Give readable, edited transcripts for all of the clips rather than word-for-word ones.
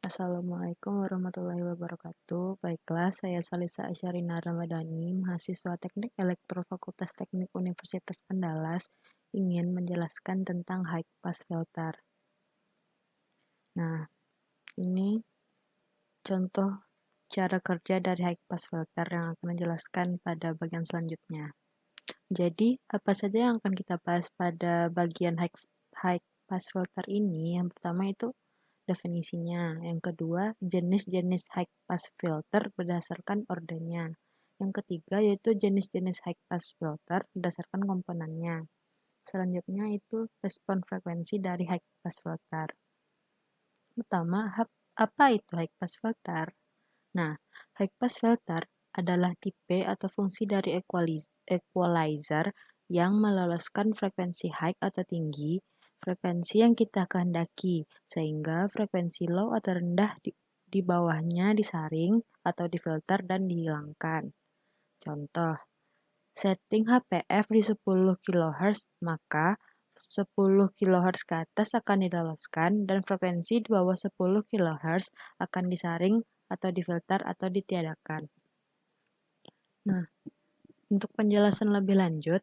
Assalamualaikum warahmatullahi wabarakatuh. Baiklah, saya Salisa Asyarina Ramadhani, mahasiswa Teknik Elektro Fakultas Teknik Universitas Andalas, ingin menjelaskan tentang high pass filter. Nah, ini contoh cara kerja dari high pass filter yang akan menjelaskan pada bagian selanjutnya. Jadi, apa saja yang akan kita bahas pada bagian high pass filter ini? Yang pertama itu definisinya. Yang kedua, jenis-jenis high pass filter berdasarkan ordernya. Yang ketiga yaitu jenis-jenis high pass filter berdasarkan komponennya. Selanjutnya itu respon frekuensi dari high pass filter. Pertama, apa itu high pass filter? Nah, high pass filter adalah tipe atau fungsi dari equalizer yang meloloskan frekuensi high atau tinggi, frekuensi yang kita kehendaki, sehingga frekuensi low atau rendah di bawahnya disaring atau difilter dan dihilangkan. Contoh, setting HPF di 10 kHz, maka 10 kHz ke atas akan diloloskan dan frekuensi di bawah 10 kHz akan disaring atau difilter atau ditiadakan. Nah, untuk penjelasan lebih lanjut,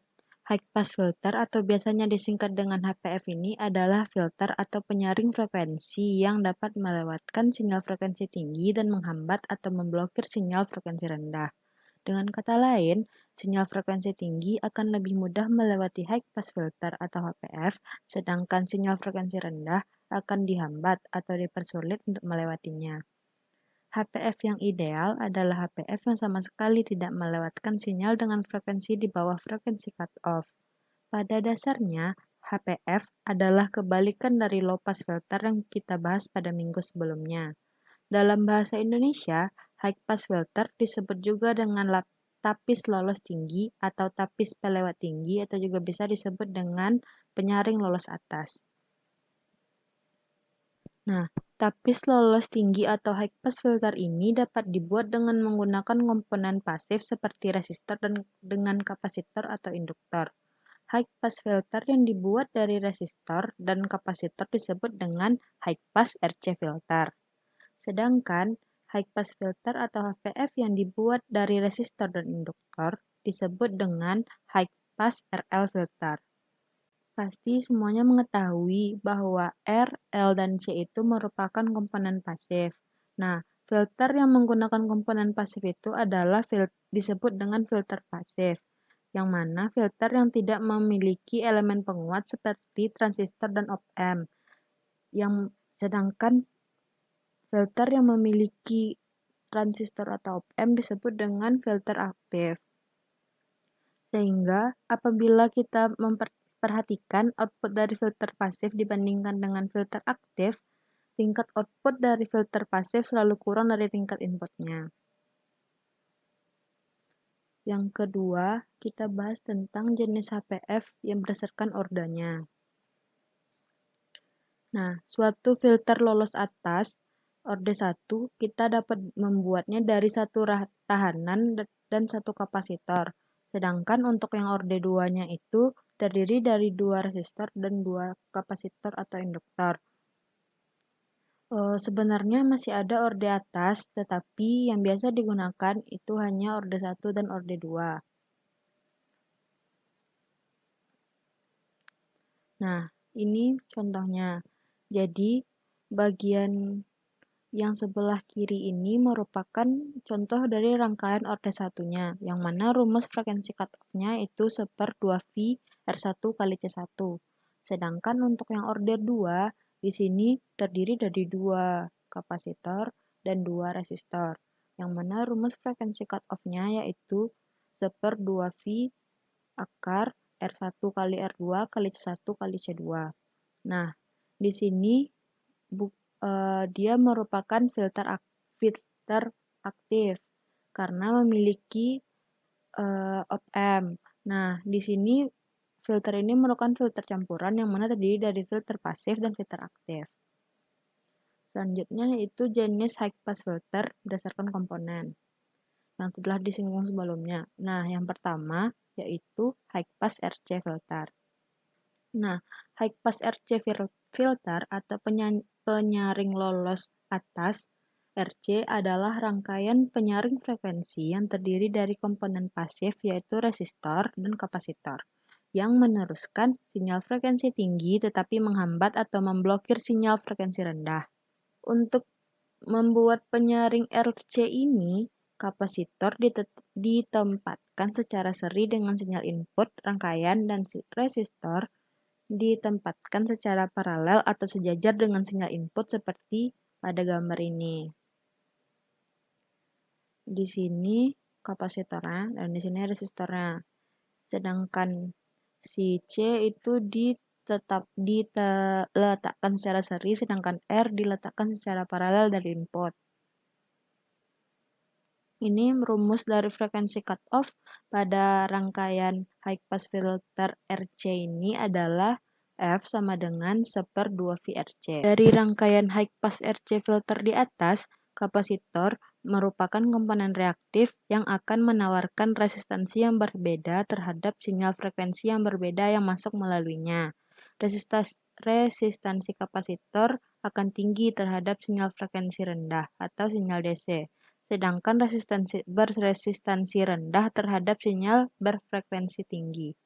high pass filter atau biasanya disingkat dengan HPF ini adalah filter atau penyaring frekuensi yang dapat melewatkan sinyal frekuensi tinggi dan menghambat atau memblokir sinyal frekuensi rendah. Dengan kata lain, sinyal frekuensi tinggi akan lebih mudah melewati high pass filter atau HPF, sedangkan sinyal frekuensi rendah akan dihambat atau dipersulit untuk melewatinya. HPF yang ideal adalah HPF yang sama sekali tidak melewatkan sinyal dengan frekuensi di bawah frekuensi cutoff. Pada dasarnya, HPF adalah kebalikan dari low pass filter yang kita bahas pada minggu sebelumnya. Dalam bahasa Indonesia, high pass filter disebut juga dengan tapis lolos tinggi atau tapis pelewat tinggi atau juga bisa disebut dengan penyaring lolos atas. Nah, tapis lolos tinggi atau high pass filter ini dapat dibuat dengan menggunakan komponen pasif seperti resistor dan dengan kapasitor atau induktor. High pass filter yang dibuat dari resistor dan kapasitor disebut dengan high pass RC filter. Sedangkan high pass filter atau HPF yang dibuat dari resistor dan induktor disebut dengan high pass RL filter. Pasti semuanya mengetahui bahwa R, L, dan C itu merupakan komponen pasif. Nah, filter yang menggunakan komponen pasif itu adalah disebut dengan filter pasif, yang mana filter yang tidak memiliki elemen penguat seperti transistor dan op-amp. Sedangkan filter yang memiliki transistor atau op-amp disebut dengan filter aktif. Sehingga apabila kita memperhatikan output dari filter pasif dibandingkan dengan filter aktif, tingkat output dari filter pasif selalu kurang dari tingkat inputnya. Yang kedua, kita bahas tentang jenis HPF yang berdasarkan ordernya. Nah, suatu filter lolos atas, orde 1, kita dapat membuatnya dari satu tahanan dan satu kapasitor. Sedangkan untuk yang orde 2-nya itu terdiri dari 2 resistor dan 2 kapasitor atau induktor. Sebenarnya masih ada orde atas, tetapi yang biasa digunakan itu hanya orde 1 dan orde 2. Nah, ini contohnya. Jadi, bagian yang sebelah kiri ini merupakan contoh dari rangkaian orde satunya, yang mana rumus frekuensi cutoff-nya itu 1/2V R1 kali C1. Sedangkan untuk yang orde 2, di sini terdiri dari 2 kapasitor dan 2 resistor, yang mana rumus frekuensi cutoff-nya yaitu 1/2V akar R1 kali R2 kali C1 kali C2. Nah, di sini dia merupakan filter aktif karena memiliki op-amp. Nah, di sini filter ini merupakan filter campuran yang mana terdiri dari filter pasif dan filter aktif. Selanjutnya yaitu jenis high pass filter berdasarkan komponen yang telah disinggung sebelumnya. Nah, yang pertama yaitu high pass RC filter. Nah, high pass RC filter atau penyaring lolos atas, RC adalah rangkaian penyaring frekuensi yang terdiri dari komponen pasif yaitu resistor dan kapasitor, yang meneruskan sinyal frekuensi tinggi tetapi menghambat atau memblokir sinyal frekuensi rendah. Untuk membuat penyaring RC ini, kapasitor ditempatkan secara seri dengan sinyal input rangkaian dan resistor ditempatkan secara paralel atau sejajar dengan sinyal input seperti pada gambar ini. Di sini kapasitornya dan di sini resistornya. Sedangkan si C itu diletakkan secara seri, sedangkan R diletakkan secara paralel dari input. Ini rumus dari frekuensi cutoff pada rangkaian high pass filter RC ini adalah F sama dengan 1/2 VRC. Dari rangkaian high pass RC filter di atas, kapasitor merupakan komponen reaktif yang akan menawarkan resistansi yang berbeda terhadap sinyal frekuensi yang berbeda yang masuk melaluinya. Resistansi kapasitor akan tinggi terhadap sinyal frekuensi rendah atau sinyal DC, sedangkan beresistansi rendah terhadap sinyal berfrekuensi tinggi.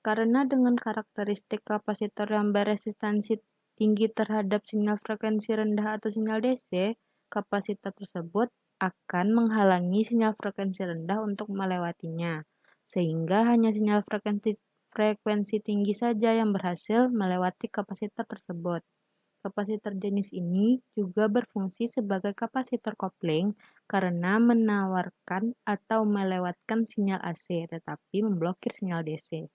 Karena dengan karakteristik kapasitor yang beresistansi tinggi terhadap sinyal frekuensi rendah atau sinyal DC, kapasitor tersebut akan menghalangi sinyal frekuensi rendah untuk melewatinya, sehingga hanya sinyal frekuensi tinggi saja yang berhasil melewati kapasitor tersebut. Kapasitor jenis ini juga berfungsi sebagai kapasitor kopling karena menawarkan atau melewatkan sinyal AC tetapi memblokir sinyal DC.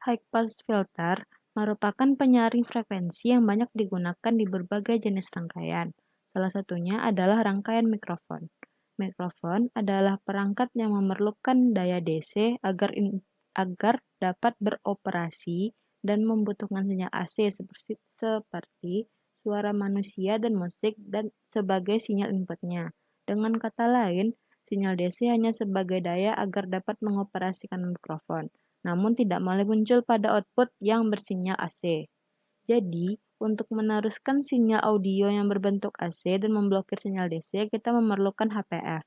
High pass filter merupakan penyaring frekuensi yang banyak digunakan di berbagai jenis rangkaian. Salah satunya adalah rangkaian mikrofon. Mikrofon adalah perangkat yang memerlukan daya DC agar dapat beroperasi dan membutuhkan sinyal AC seperti suara manusia dan musik dan sebagai sinyal inputnya. Dengan kata lain, sinyal DC hanya sebagai daya agar dapat mengoperasikan mikrofon, namun tidak boleh muncul pada output yang bersinyal AC. Jadi, untuk meneruskan sinyal audio yang berbentuk AC dan memblokir sinyal DC, kita memerlukan HPF.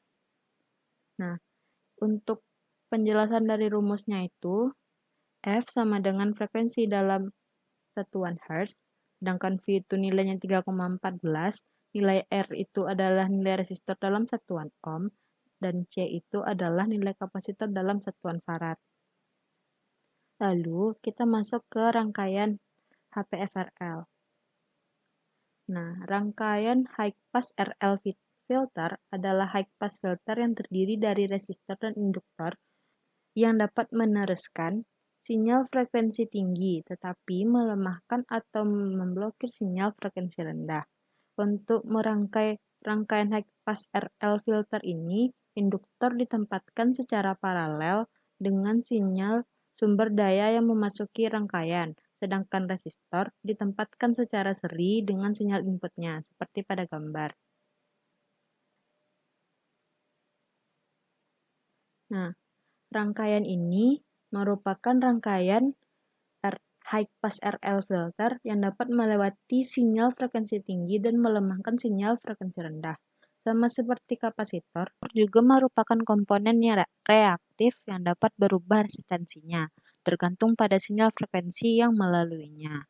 Nah, untuk penjelasan dari rumusnya itu, F sama dengan frekuensi dalam satuan Hertz, sedangkan V itu nilainya 3,14, nilai R itu adalah nilai resistor dalam satuan ohm, dan C itu adalah nilai kapasitor dalam satuan farad. Lalu, kita masuk ke rangkaian HPFRL. Nah, rangkaian high pass RL filter adalah high pass filter yang terdiri dari resistor dan induktor yang dapat meneruskan sinyal frekuensi tinggi tetapi melemahkan atau memblokir sinyal frekuensi rendah. Untuk merangkai rangkaian high pass RL filter ini, induktor ditempatkan secara paralel dengan sinyal sumber daya yang memasuki rangkaian, sedangkan resistor ditempatkan secara seri dengan sinyal inputnya, seperti pada gambar. Nah, rangkaian ini merupakan rangkaian high pass RL filter yang dapat melewati sinyal frekuensi tinggi dan melemahkan sinyal frekuensi rendah. Sama seperti kapasitor, juga merupakan komponen yang reaktif yang dapat berubah resistansinya, tergantung pada sinyal frekuensi yang melaluinya.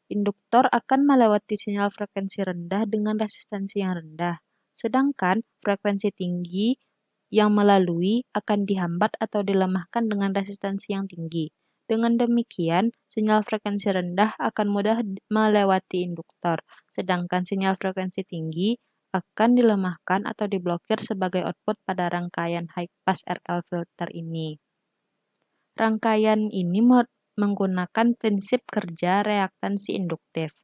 Induktor akan melewati sinyal frekuensi rendah dengan resistansi yang rendah, sedangkan frekuensi tinggi yang melalui akan dihambat atau dilemahkan dengan resistansi yang tinggi. Dengan demikian, sinyal frekuensi rendah akan mudah melewati induktor, sedangkan sinyal frekuensi tinggi akan dilemahkan atau diblokir sebagai output pada rangkaian high pass RL filter ini. Rangkaian ini menggunakan prinsip kerja reaktansi induktif.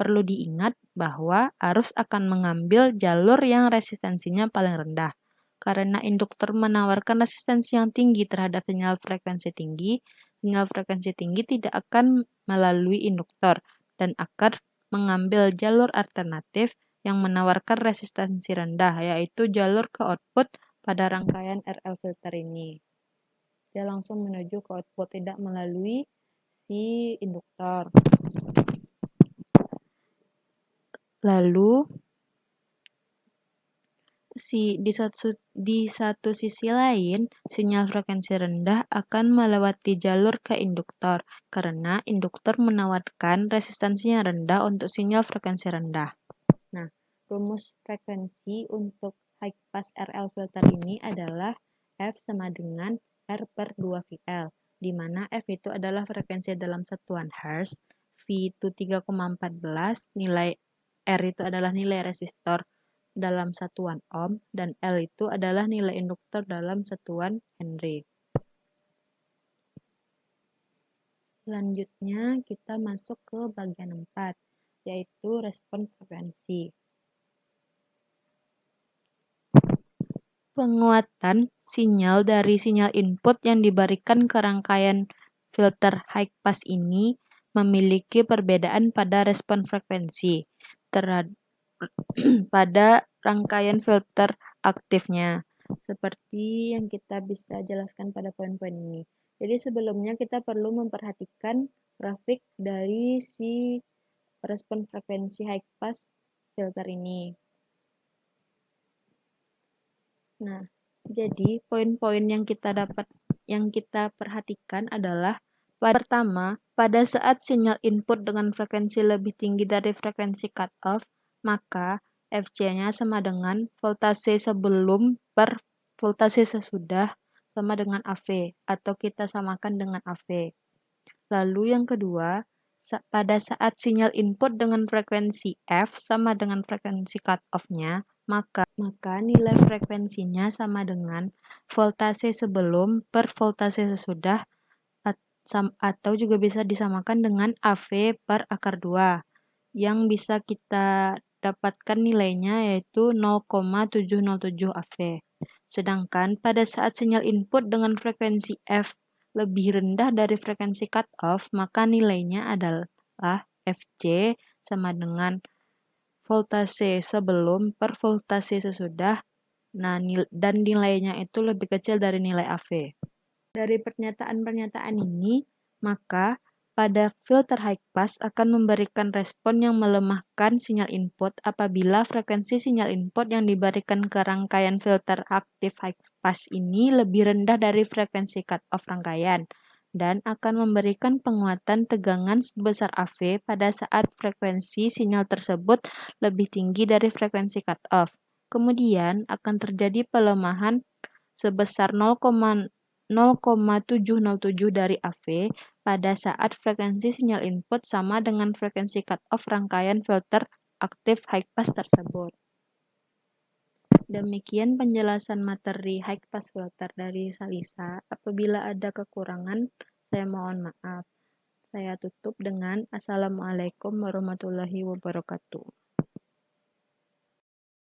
Perlu diingat bahwa arus akan mengambil jalur yang resistansinya paling rendah. Karena induktor menawarkan resistansi yang tinggi terhadap sinyal frekuensi tinggi tidak akan melalui induktor dan akan mengambil jalur alternatif yang menawarkan resistansi rendah, yaitu jalur ke output pada rangkaian RL filter ini. Dia langsung menuju ke output, tidak melalui si induktor. Lalu di satu sisi lain, sinyal frekuensi rendah akan melewati jalur ke induktor karena induktor menawarkan resistansi yang rendah untuk sinyal frekuensi rendah. Nah, rumus frekuensi untuk high pass RL filter ini adalah F sama dengan R per 2VL, di mana F itu adalah frekuensi dalam satuan Hertz, V itu 3,14, nilai R itu adalah nilai resistor dalam satuan ohm, dan L itu adalah nilai induktor dalam satuan Henry. Selanjutnya kita masuk ke bagian 4, yaitu respon frekuensi. Penguatan sinyal dari sinyal input yang diberikan ke rangkaian filter high pass ini memiliki perbedaan pada respon frekuensi pada rangkaian filter aktifnya, seperti yang kita bisa jelaskan pada poin-poin ini. Jadi sebelumnya kita perlu memperhatikan grafik dari si respon frekuensi high pass filter ini. Nah, jadi poin-poin yang kita perhatikan adalah pertama, pada saat sinyal input dengan frekuensi lebih tinggi dari frekuensi cutoff, maka Fc-nya sama dengan voltase sebelum per voltase sesudah sama dengan AV, atau kita samakan dengan AV. Lalu yang kedua, pada saat sinyal input dengan frekuensi F sama dengan frekuensi cutoff-nya, maka nilai frekuensinya sama dengan voltase sebelum per voltase sesudah, atau juga bisa disamakan dengan AV per akar 2, yang bisa kita dapatkan nilainya yaitu 0,707 AV. Sedangkan pada saat sinyal input dengan frekuensi F lebih rendah dari frekuensi cutoff, maka nilainya adalah Fc sama dengan voltase sebelum per voltase sesudah, dan nilainya itu lebih kecil dari nilai AV. Dari pernyataan-pernyataan ini, maka pada filter high pass akan memberikan respon yang melemahkan sinyal input apabila frekuensi sinyal input yang diberikan ke rangkaian filter aktif high pass ini lebih rendah dari frekuensi cut-off rangkaian, dan akan memberikan penguatan tegangan sebesar AV pada saat frekuensi sinyal tersebut lebih tinggi dari frekuensi cut-off. Kemudian akan terjadi pelemahan sebesar 0,707 dari AV pada saat frekuensi sinyal input sama dengan frekuensi cut-off rangkaian filter aktif high pass tersebut. Demikian penjelasan materi high pass filter dari Salisa. Apabila ada kekurangan, saya mohon maaf. Saya tutup dengan Assalamualaikum warahmatullahi wabarakatuh.